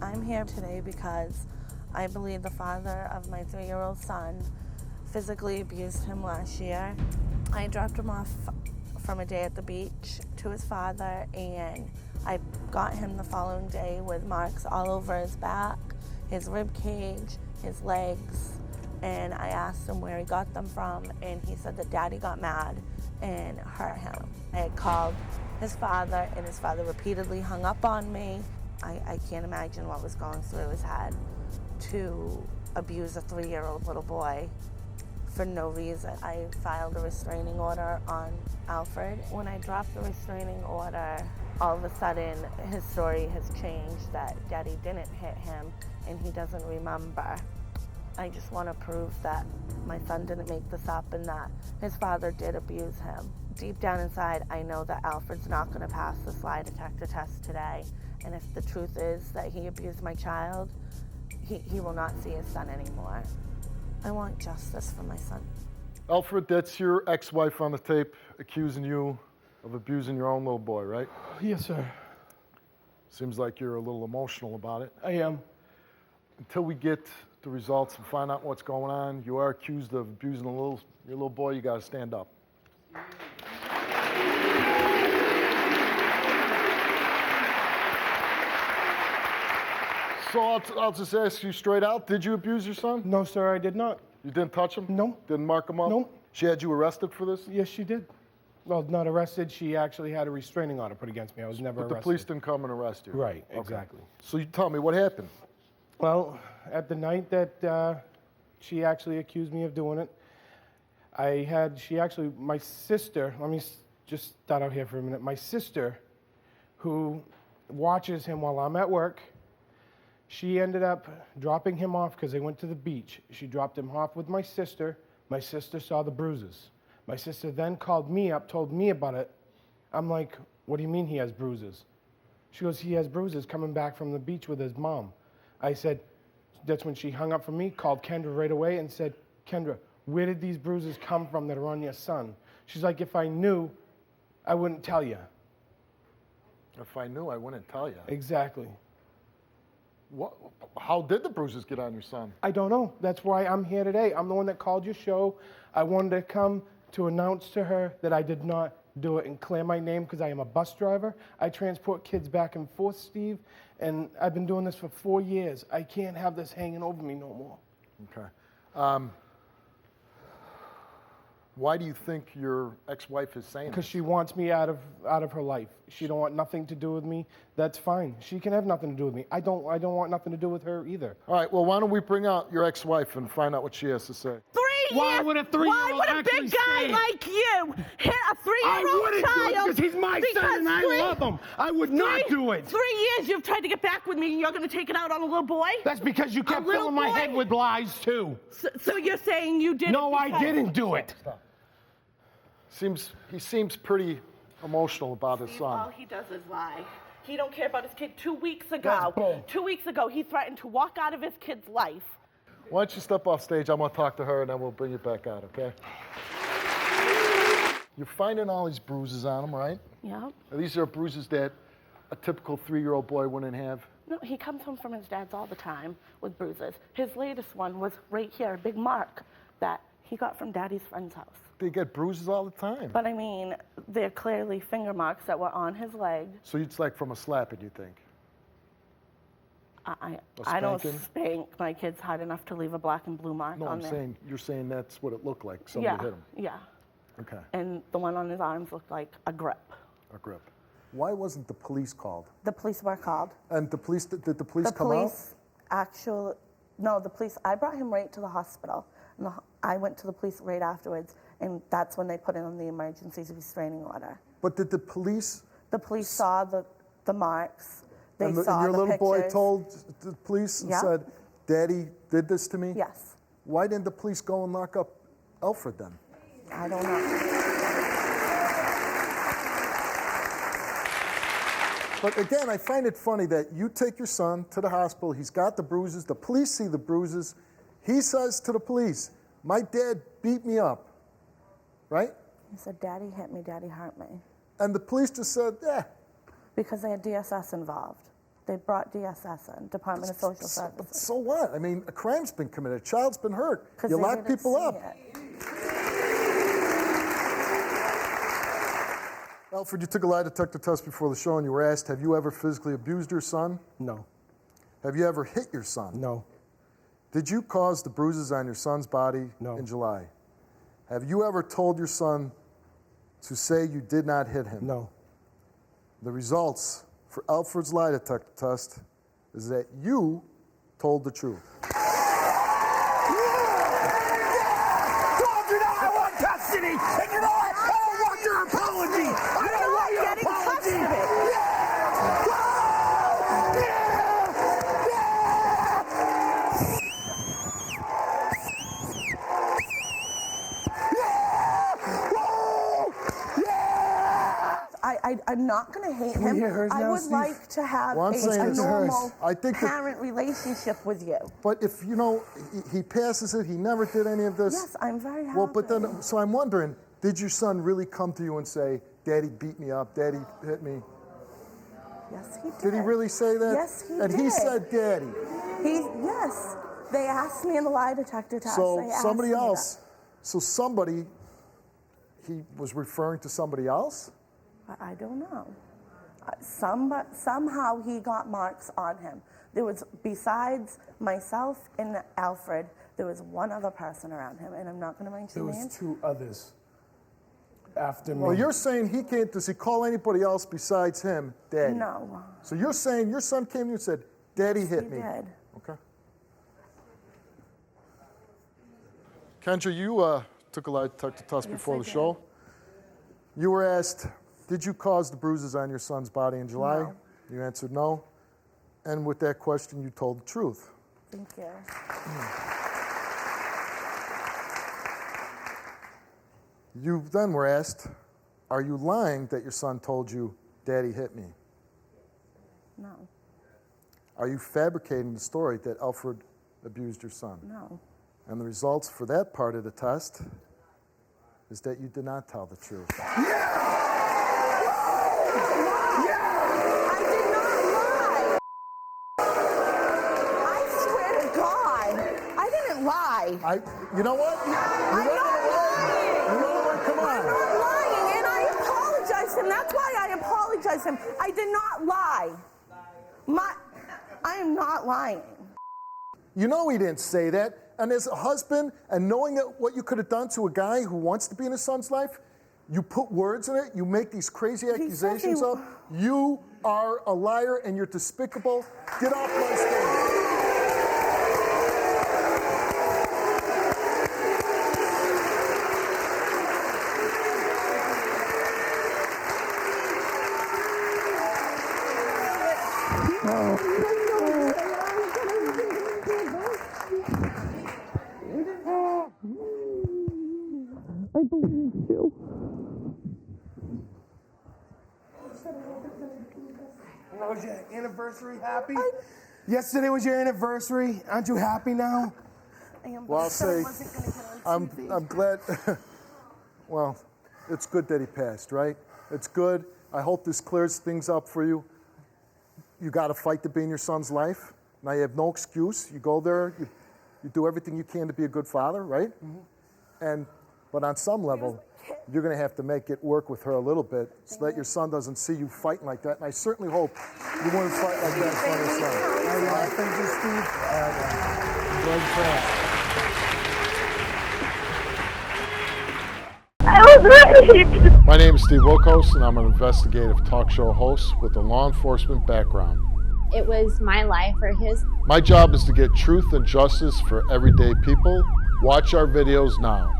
I'm here today because I believe the father of my 3-year-old son physically abused him last year. I dropped him off from a day at the beach to his father, and I got him the following day with marks all over his back, his rib cage, his legs, and I asked him where he got them from, and he said that Daddy got mad and hurt him. I had called his father, and his father repeatedly hung up on me. I can't imagine what was going through his head to abuse a 3-year-old little boy for no reason. I filed a restraining order on Alfred. When I dropped the restraining order, all of a sudden his story has changed that Daddy didn't hit him and he doesn't remember. I just want to prove that my son didn't make this up and that his father did abuse him. Deep down inside, I know that Alfred's not going to pass the lie detector test today. And if the truth is that he abused my child, he will not see his son anymore. I want justice for my son. Alfred, that's your ex-wife on the tape accusing you of abusing your own little boy, right? Yes, sir. Seems like you're a little emotional about it. I am. Until we get the results and find out what's going on, you are accused of abusing your little boy. You got to stand up. So I'll just ask you straight out, did you abuse your son? No, sir, I did not. You didn't touch him? No. Didn't mark him up? No. She had you arrested for this? Yes, she did. Well, not arrested. She actually had a restraining order put against me. I was never arrested. But the police didn't come and arrest you? Right, Okay. exactly. So you tell me, what happened? Well, at the night that she actually accused me of doing it, my sister, let me just start out here for a minute. My sister, who watches him while I'm at work, she ended up dropping him off because they went to the beach. She dropped him off with my sister. My sister saw the bruises. My sister then called me up, told me about it. I'm like, what do you mean he has bruises? She goes, he has bruises coming back from the beach with his mom. I said, that's when she hung up from me, called Kendra right away and said, Kendra, where did these bruises come from that are on your son? She's like, if I knew, I wouldn't tell you. If I knew, I wouldn't tell you. Exactly. How did the bruises get on your son? I don't know. That's why I'm here today. I'm the one that called your show. I wanted to come to announce to her that I did not do it and clear my name because I am a bus driver. I transport kids back and forth, Steve, and I've been doing this for 4 years. I can't have this hanging over me no more. Okay. Why do you think your ex-wife is saying Because this? she wants me out of her life. She don't want nothing to do with me. That's fine. She can have nothing to do with me. I don't want nothing to do with her either. All right, well, why don't we bring out your ex-wife and find out what she has to say. 3 years? Why would a 3-year-old Why would a actually big guy say it? like you hit a 3-year-old I wouldn't do it child? because he's my son and I love him. I would not do it. 3 years you've tried to get back with me and you're going to take it out on a little boy? That's because you kept little filling my boy? head with lies too. So you're saying you did No, it I because- didn't do it. He seems pretty emotional about his son. All he does is lie. He don't care about his kid. 2 weeks That's ago, bull. 2 weeks ago, he threatened to walk out of his kid's life. Why don't you step off stage? I'm going to talk to her, and then we'll bring you back out, okay? You're finding all these bruises on him, right? Yeah. These are bruises that a typical 3-year-old boy wouldn't have. No, he comes home from his dad's all the time with bruises. His latest one was right here, a big mark that he got from Daddy's friend's house. They get bruises all the time. But I mean, they're clearly finger marks that were on his leg. So it's like from a slapping, you think? I don't spanking? spank my kids hard enough to leave a black and blue mark No, on there. you're saying that's what it looked like. Somebody Yeah, hit him. yeah. Okay, And the one on his arms looked like a grip. a grip. Why wasn't the police called? The police were called. And did the police The come out? police the police, I brought him right to the hospital. And I went to the police right afterwards, and that's when they put in the emergency restraining order. But did the police... The police saw the marks. They and saw your the little boy pictures. told the police and Yeah. said, Daddy did this to me? Yes. Why didn't the police go and lock up Alfred then? I don't know. But again, I find it funny that you take your son to the hospital, he's got the bruises, the police see the bruises, he says to the police, my dad beat me up, right? He said, Daddy hit me, Daddy hurt me. And the police just said, yeah. Because they had DSS involved. They brought DSS in, Department of Social But Services. so what? I mean, a crime's been committed, a child's been hurt. 'Cause You they lock didn't people see up. it. Alfred, you took a lie detector test before the show and you were asked, have you ever physically abused your son? No. Have you ever hit your son? No. Did you cause the bruises on your son's body No. in July? Have you ever told your son to say you did not hit him? No. The results for Alfred's lie detector test is that you told the truth. Told you now I want custody, and you know what? I don't want your apology. I don't want your Getting apology. custody. I'm not going to hate we him. hear hers I now, would Steve? like to have Well, I'm saying a it's normal hers. I think that- parent relationship with you. But if, you know, he passes it, he never did any of this. Yes, I'm very happy. Well, but then, so I'm wondering, did your son really come to you and say, Daddy beat me up, Daddy hit me? Yes, he did. Did he really say that? Yes, he and did. he said Daddy. Yes. They asked me in the lie detector test. So They asked somebody me else, so somebody, he was referring to somebody else? that. I don't know. Somehow he got marks on him. There was, besides myself and Alfred, there was one other person around him, and I'm not going to mention There was names. 2 others after me. Well, you're saying he can't, does he call anybody else besides him Daddy? No, So you're saying your son came to you and said, Daddy hit he me? did. Okay. Kendra, you took a lie detector test before I the did. show. You were asked, did you cause the bruises on your son's body in July? No. You answered no. And with that question, you told the truth. Thank you. You then were asked, are you lying that your son told you, Daddy hit me? No, Are you fabricating the story that Alfred abused your son? no. And the results for that part of the test is that you did not tell the truth. I did not lie. I swear to God, I didn't lie. You know what? I'm not lying. You know what? Come I'm on. not lying, and I apologize to him. That's why I apologize to him. I did not lie. I am not lying. You know he didn't say that. And as a husband, and knowing that what you could have done to a guy who wants to be in his son's life, you put words in it, you make these crazy accusations up. You are a liar and you're despicable. Get off my stage. Was your anniversary happy? Yesterday was your anniversary. Aren't you happy now? I am, Well, I'll so I say, wasn't gonna get on TV. I'm glad. Well, it's good that he passed, right? It's good. I hope this clears things up for you. You got to fight to be in your son's life. Now you have no excuse. You go there. You do everything you can to be a good father, right? Mm-hmm. But on some level, you're going to have to make it work with her a little bit so that your son doesn't see you fighting like that. And I certainly hope you wouldn't fight like that in front of your son. All right, thank you, Steve. Enjoy the class. My name is Steve Wilkos, and I'm an investigative talk show host with a law enforcement background. It was my life or his. My job is to get truth and justice for everyday people. Watch our videos now.